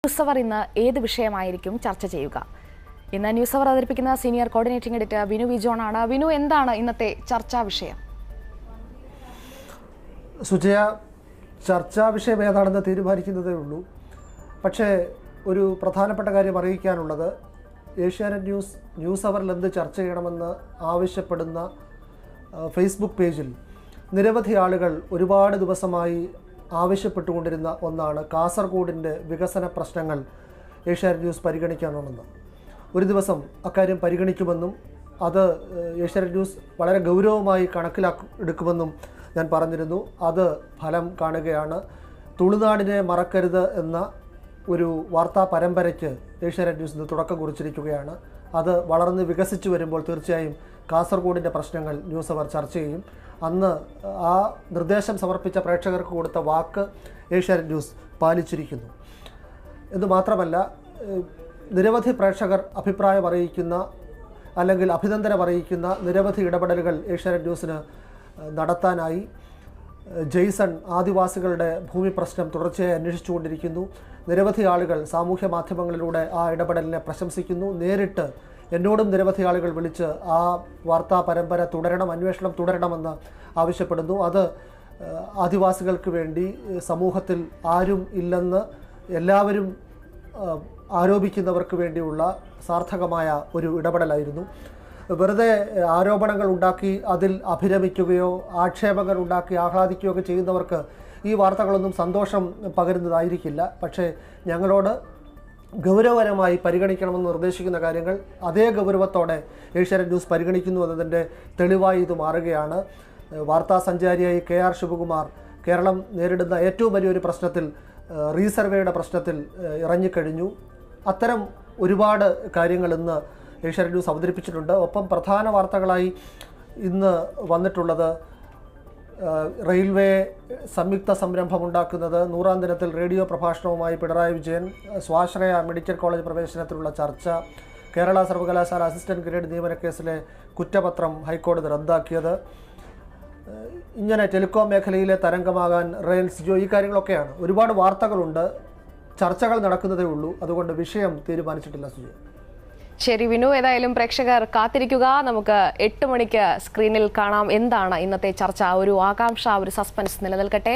News അവർ ഇന്ന് ഏത് വിഷയമായിരിക്കും ചർച്ച ചെയ്യുക? ഇന്ന് ന്യൂസ് അവർ അവതരിപ്പിക്കുന്ന senior coordinating editor Vinu V John ആണ്. വിനു, എന്താണ് ഇന്നത്തെ ചർച്ചാ വിഷയം? സുജയ, ചർച്ചാ വിഷയം ഏതാണെന്ന് തീരുമാനിക്കുന്നതേ ഉള്ളൂ. പക്ഷേ ഒരു പ്രധാനപ്പെട്ട കാര്യം അറിയിക്കാനുള്ളത്, ഏഷ്യാനെറ്റ് ന്യൂസ് അവറിൽ എന്ത് ചർച്ച ചെയ്യണമെന്ന് ആവശ്യപ്പെടുന്ന ഫേസ്ബുക്ക് പേജിൽ നിരവധി ആളുകൾ ഒരുപാട് ദിവസമായി ആവശ്യപ്പെട്ടുകൊണ്ടിരുന്ന ഒന്നാണ് കാസർഗോഡിൻ്റെ വികസന പ്രശ്നങ്ങൾ ഏഷ്യാനെറ്റ് ന്യൂസ് പരിഗണിക്കണമെന്ന്. ഒരു ദിവസം അക്കാര്യം പരിഗണിക്കുമെന്നും അത് ഏഷ്യാനെറ്റ് ന്യൂസ് വളരെ ഗൗരവമായി എടുക്കുമെന്നും ഞാൻ പറഞ്ഞിരുന്നു. അത് ഫലം കാണുകയാണ്. തുളുനാടിനെ മറക്കരുത് എന്ന ഒരു വാർത്താ പരമ്പരയ്ക്ക് ഏഷ്യാനെറ്റ് ന്യൂസ് ഇന്ന് തുടക്കം കുറിച്ചിരിക്കുകയാണ്. അത് വളർന്ന് വികസിച്ചു വരുമ്പോൾ തീർച്ചയായും കാസർഗോഡിൻ്റെ പ്രശ്നങ്ങൾ ന്യൂസ് അവർ ചർച്ച ചെയ്യും. അന്ന് ആ നിർദ്ദേശം സമർപ്പിച്ച പ്രേക്ഷകർക്ക് കൊടുത്ത വാക്ക് ഏഷ്യാനെറ്റ് ന്യൂസ് പാലിച്ചിരിക്കുന്നു എന്ന് മാത്രമല്ല, നിരവധി പ്രേക്ഷകർ അഭിപ്രായം അറിയിക്കുന്ന അല്ലെങ്കിൽ അഭിനന്ദനം അറിയിക്കുന്ന നിരവധി ഇടപെടലുകൾ ഏഷ്യാനെറ്റ് ന്യൂസിന് നടത്താനായി. ജെയ്സൺ ആദിവാസികളുടെ ഭൂമി പ്രശ്നം തുടർച്ചയായി അന്വേഷിച്ചുകൊണ്ടിരിക്കുന്നു. നിരവധി ആളുകൾ സാമൂഹ്യ മാധ്യമങ്ങളിലൂടെ ആ ഇടപെടലിനെ പ്രശംസിക്കുന്നു. നേരിട്ട് എന്നോടും നിരവധി ആളുകൾ വിളിച്ച് ആ വാർത്താ പരമ്പര തുടരണം, അന്വേഷണം തുടരണമെന്ന് ആവശ്യപ്പെടുന്നു. അത് ആദിവാസികൾക്ക് വേണ്ടി സമൂഹത്തിൽ ആരും ഇല്ലെന്ന് എല്ലാവരും ആരോപിക്കുന്നവർക്ക് വേണ്ടിയുള്ള സാർത്ഥകമായ ഒരു ഇടപെടലായിരുന്നു. വെറുതെ ആരോപണങ്ങൾ ഉണ്ടാക്കി അതിൽ അഭിരമിക്കുകയോ ആക്ഷേപങ്ങൾ ഉണ്ടാക്കി ആഹ്ലാദിക്കുകയോ ഒക്കെ ചെയ്യുന്നവർക്ക് ഈ വാർത്തകളൊന്നും സന്തോഷം പകരുന്നതായിരിക്കില്ല. പക്ഷേ ഞങ്ങളോട് ഗൗരവപരമായി പരിഗണിക്കണമെന്ന് നിർദ്ദേശിക്കുന്ന കാര്യങ്ങൾ അതേ ഗൗരവത്തോടെ ഏഷ്യാനെറ്റ് ന്യൂസ് പരിഗണിക്കുന്നു എന്നതിൻ്റെ തെളിവായി ഇത് മാറുകയാണ്. വാർത്താ സഞ്ചാരിയായി KR ശിവകുമാർ കേരളം നേരിടുന്ന ഏറ്റവും വലിയൊരു പ്രശ്നത്തിൽ, റീസർവേയുടെ പ്രശ്നത്തിൽ ഇറങ്ങിക്കഴിഞ്ഞു. അത്തരം ഒരുപാട് കാര്യങ്ങൾ ഇന്ന് ഏഷ്യാനെറ്റ് ന്യൂസ് അവതരിപ്പിച്ചിട്ടുണ്ട്. ഒപ്പം പ്രധാന വാർത്തകളായി ഇന്ന് വന്നിട്ടുള്ളത്, റെയിൽവേ സംയുക്ത സംരംഭമുണ്ടാക്കുന്നത്, 100ാം ദിനത്തിൽ റേഡിയോ പ്രഭാഷണവുമായി പിണറായി വിജയൻ, സ്വാശ്രയ മെഡിക്കൽ കോളേജ് പ്രവേശനത്തിലുള്ള ചർച്ച, കേരള സർവകലാശാല അസിസ്റ്റന്റ് ഗ്രേഡ് നിയമന കേസിലെ കുറ്റപത്രം ഹൈക്കോടതി റദ്ദാക്കിയത്, ഇങ്ങനെ ടെലികോം മേഖലയിലെ തരംഗമാകാൻ റെയിൽസ് ജിയോ, ഈ കാര്യങ്ങളൊക്കെയാണ്. ഒരുപാട് വാർത്തകളുണ്ട്. ചർച്ചകൾ നടക്കുന്നതേ ഉള്ളൂ. അതുകൊണ്ട് വിഷയം തീരുമാനിച്ചിട്ടില്ല സുജയ. ശരി വിനു, ഏതായാലും പ്രേക്ഷകർ കാത്തിരിക്കുക. നമുക്ക് 8 മണിക്ക് സ്ക്രീനിൽ കാണാം എന്താണ് ഇന്നത്തെ ചർച്ച. ഒരു ആകാംക്ഷ, ഒരു സസ്പെൻസ് നിലനിൽക്കട്ടെ.